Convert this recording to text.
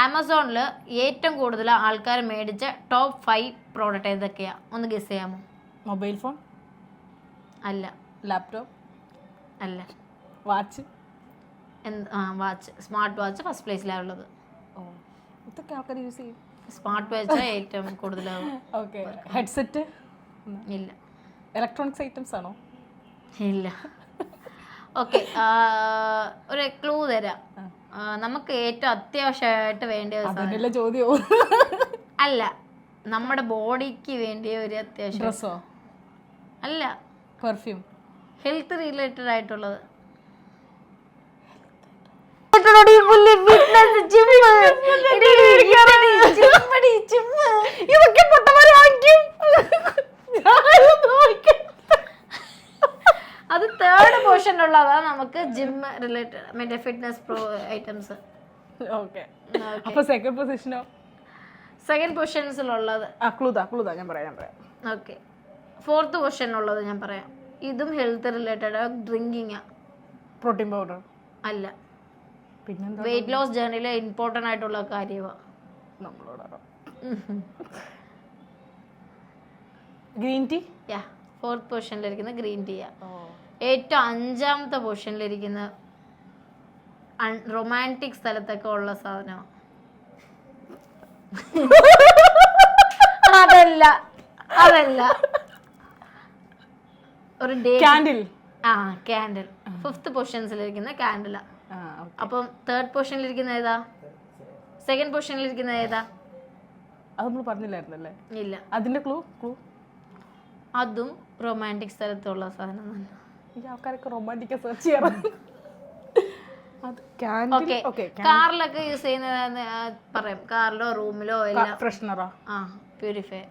ആമസോണിൽ ഏറ്റവും കൂടുതൽ ആൾക്കാർ മേടിച്ച ടോപ്പ് 5 പ്രോഡക്റ്റ് ഏതൊക്കെയാ? ഒന്ന് ഗസ് ചെയ്യാമോ? മൊബൈൽ ഫോൺ അല്ല. ലാപ്ടോപ്പ് അല്ല. Watch watch. Smart watch first പ്ലേസിലാണ് ഉള്ളത്. ഇതൊക്കെ ആൾക്കാർ യൂസ് ചെയ്യും. സ്മാർട്ട് വാച്ച് ഏറ്റവും കൂടുതലാവും. ഓക്കെ. ഹെഡ്സെറ്റ് ഇല്ല. ഇലക്ട്രോണിക്സ് ഐറ്റംസ് ആണോ? ഇല്ല. ഓക്കെ, ഒരു ക്ലൂ തരാം. നമുക്ക് ഏറ്റവും അത്യാവശ്യമായിട്ട് വേണ്ടിയ ഒരു അതല്ല ചോദ്യവും. അല്ല, നമ്മുടെ ബോഡിക്ക് വേണ്ടിയ ഒരു അത്യാവശ്യം. ഡ്രസ്സോ? അല്ല. പെർഫ്യൂം. ഹെൽത്ത് റിലേറ്റഡ് ആയിട്ടുള്ളത്. അത് തേർഡ് പോർഷനുള്ളതാ. നമുക്ക് ജിം റിലേറ്റഡ് മറ്റേ ഫിറ്റ്നസ് പ്രോ ഐറ്റംസ്. ഓക്കെ. അപ്പൊ സെക്കൻഡ് പൊസിഷനോ? സെക്കൻഡ് പൊസിഷൻസിലുള്ളത് ക്ലൂതാ ഞാൻ പറയാം. ഓക്കെ. ഫോർത്ത് പൊസിഷനുള്ളത് ഞാൻ പറയാം. ഇതും health related. Drinking. Protein powder? അല്ല. പിന്നെന്താ? വെയിറ്റ് ലോസ് ജേർണിയിൽ ഇമ്പോർട്ടൻ്റ് ആയിട്ടുള്ള കാര്യമാണ്. നമ്മളോടാണോ? Green tea? യാ, ഫോർത്ത് പൊസിഷനിലിരിക്കുന്ന ഗ്രീൻ ടീയാ. ഏറ്റവും 5ാമത്തെ പൊസിഷനിലിരിക്കുന്ന റൊമാൻറ്റിക് സ്ഥലത്തൊക്കെ ഉള്ള സാധനമാണ്. അതല്ല ഒരു കാൻഡിൽ. കാൻഡിൽ. 5th പൊസിഷൻസിലിരിക്കുന്ന കാൻഡിലാ. അപ്പം തേർഡ് പൊസിഷനിലിരിക്കുന്ന ഏതാ? സെക്കൻഡ് പൊസിഷനിലിരിക്കുന്ന ഏതാ? അത് നമ്മൾ പറഞ്ഞില്ലായിരുന്നല്ലേ? ഇല്ല. അതിന്റെ ക്ലൂ? അതും റൊമാൻറ്റിക് സ്ഥലത്തുള്ള സാധനം തന്നെ. ഈ ആൾക്കാരൊക്കെ റൊമാൻറ്റിക് സെർച്ച് ചെയ്യാറുണ്ട്. കാറിലൊക്കെ യൂസ് ചെയ്യുന്ന പറയാം. കാറിലോ റൂമിലോ എല്ലാം. ഫ്രഷ്നറാ? പ്യൂരിഫയർ.